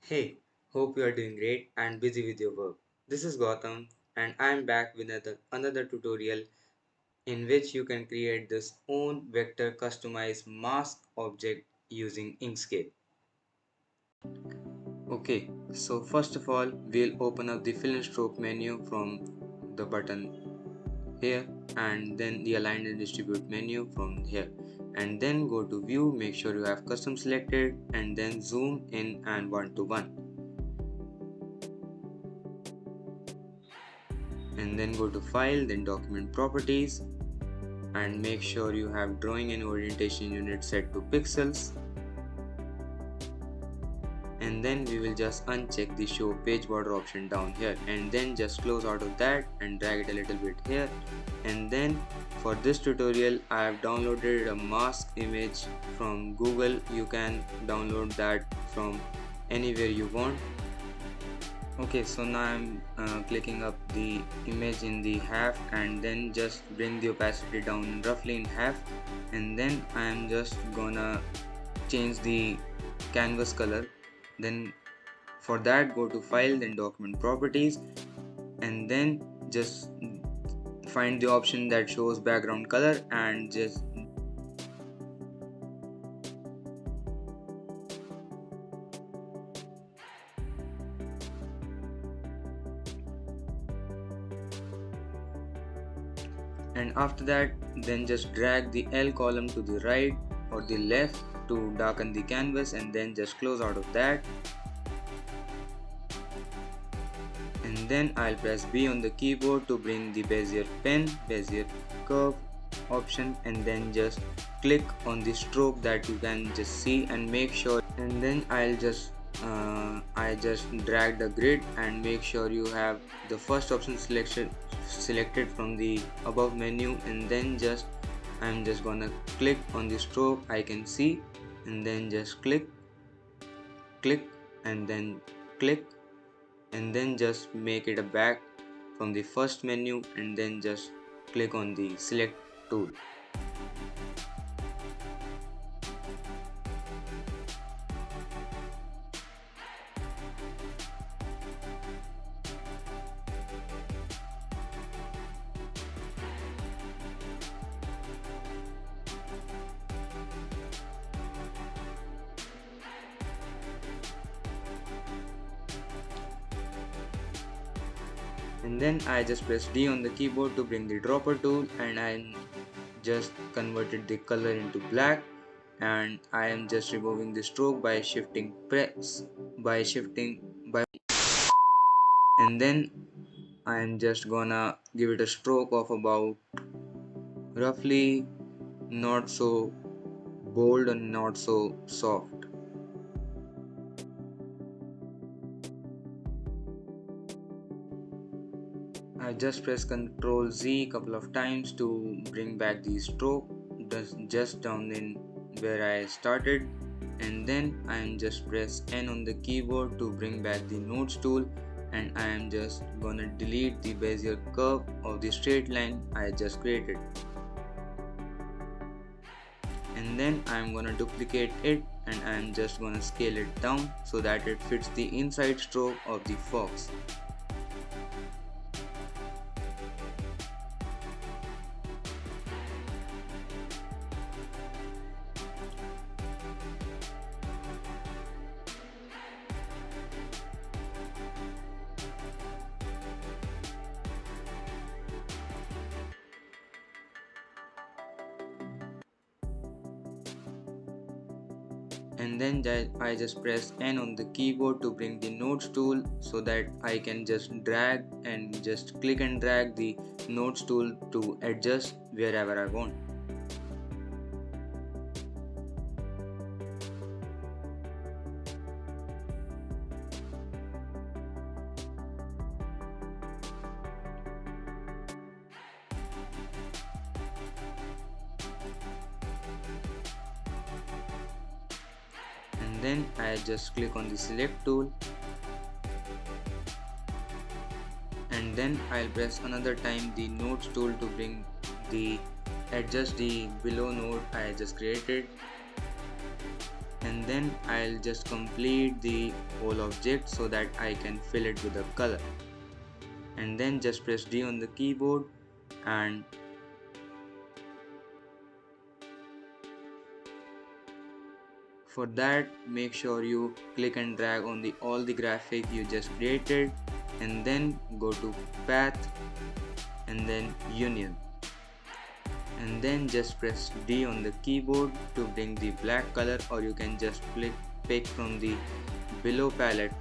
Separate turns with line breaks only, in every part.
Hey, hope you are doing great and busy with your work. This is Gautam and I am back with another tutorial in which you can create this own vector customized mask object using Inkscape. Okay, so first of all, we'll open up the fill and stroke menu from the button here, and then the align and distribute menu from here, and then go to view, make sure you have custom selected, and then zoom in and 1 to 1. And then go to file, then document properties, and make sure you have drawing and orientation unit set to pixels, and then we will just uncheck the show page border option down here, and then just close out of that and drag it a little bit here. And then for this tutorial I have downloaded a mask image from Google. You can download that from anywhere you want. Okay, so now I'm clicking up the image in the half, and then just bring the opacity down roughly in half, and then I'm just gonna change the canvas color. Then for that, go to file, then document properties, and then just find the option that shows background color and just and after that, then just drag the L column to the right or the left to darken the canvas, and then just close out of that. And then I'll press B on the keyboard to bring the Bezier pen, Bezier curve option, and then just click on the stroke that you can just see and make sure. And then I just drag the grid and make sure you have the first option selected from the above menu, and then I'm just gonna click on the stroke I can see, and then just click, and then click, and then just make it a back from the first menu, and then just click on the select tool. And then I just press D on the keyboard to bring the dropper tool, and I just converted the color into black, and I am just removing the stroke by shifting by, and then I am just gonna give it a stroke of about roughly not so bold and not so soft. I just press Ctrl Z couple of times to bring back the stroke just down in where I started, and then I am just press N on the keyboard to bring back the nodes tool, and I am just gonna delete the Bezier curve of the straight line I just created, and then I am gonna duplicate it, and I am just gonna scale it down so that it fits the inside stroke of the fox. And then I just press N on the keyboard to bring the nodes tool so that I can just drag and just click and drag the nodes tool to adjust wherever I want. And then I just click on the select tool, and then I'll press another time the nodes tool to bring the adjust the below node I just created, and then I'll just complete the whole object so that I can fill it with a color. And then just press D on the keyboard, and for that make sure you click and drag on the all the graphic you just created, and then go to path and then union, and then just press D on the keyboard to bring the black color, or you can just pick from the below palette.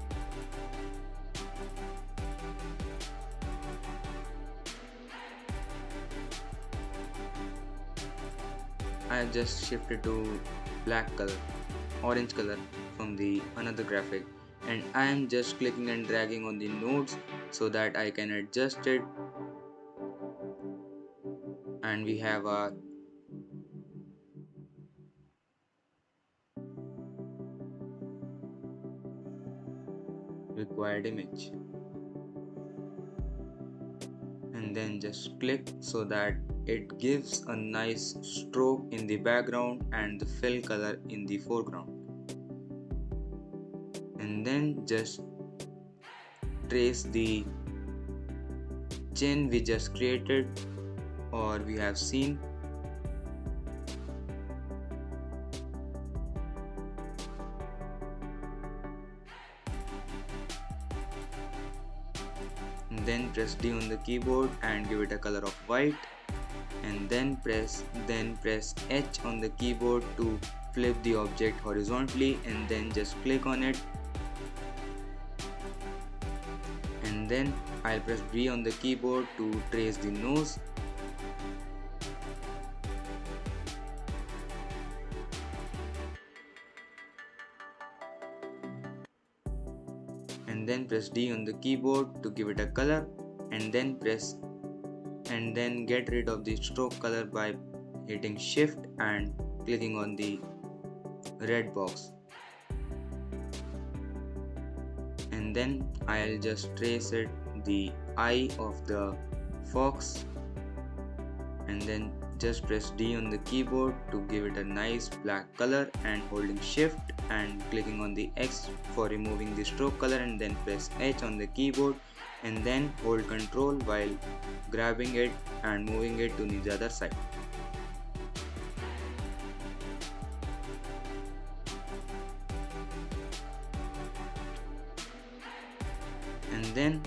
I have just shifted to black color, orange color from the another graphic, and I am just clicking and dragging on the nodes so that I can adjust it, and we have our required image. And then just click so that it gives a nice stroke in the background and the fill color in the foreground. And then just trace the chain we just created or we have seen, and then press D on the keyboard and give it a color of white, and then press H on the keyboard to flip the object horizontally, and then just click on it, and then I'll press B on the keyboard to trace the nose, and then press D on the keyboard to give it a color, and then get rid of the stroke color by hitting shift and clicking on the red box, and then I'll just trace it the eye of the fox, and then just press D on the keyboard to give it a nice black color, and holding shift and clicking on the X for removing the stroke color, and then press H on the keyboard and then hold control while grabbing it and moving it to the other side. And then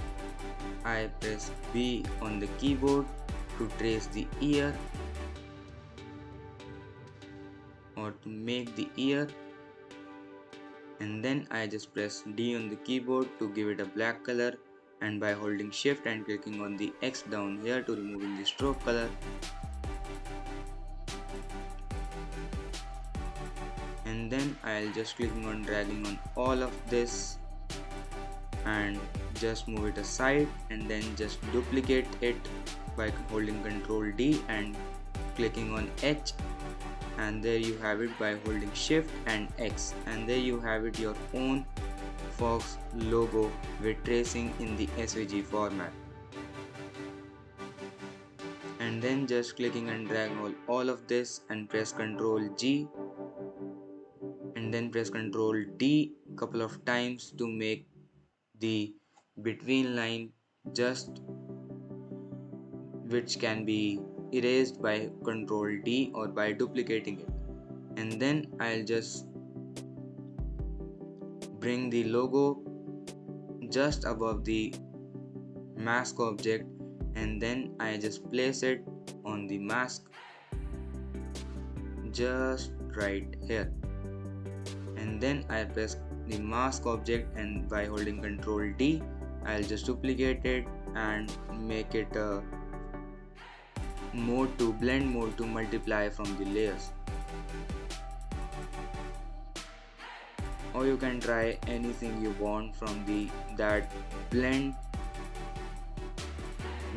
I press B on the keyboard to trace the ear or to make the ear, and then I just press D on the keyboard to give it a black color, and by holding shift and clicking on the X down here to removing the stroke color, and then I'll just clicking on dragging on all of this and just move it aside, and then just duplicate it by holding Ctrl D and clicking on H, and there you have it by holding shift and X, and there you have it, your own Fox logo with tracing in the SVG format. And then just clicking and drag all of this and press Ctrl G, and then press Ctrl D couple of times to make the between line just which can be erased by Ctrl D or by duplicating it. And then I'll just bring the logo just above the mask object, and then I just place it on the mask just right here, and then I press the mask object, and by holding Ctrl D I'll just duplicate it and make it a mode to blend mode to multiply from the layers, or you can try anything you want from that blend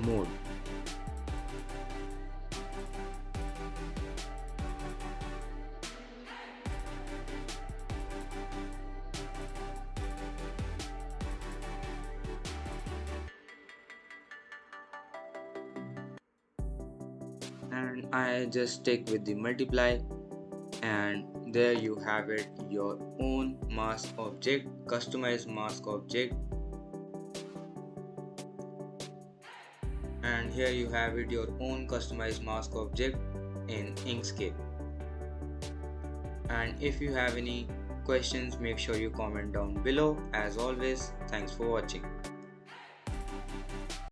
mode. And I just stick with the multiply, and there you have it, your own mask object, customized mask object. And here you have it, your own customized mask object in Inkscape. And if you have any questions, make sure you comment down below. As always, thanks for watching.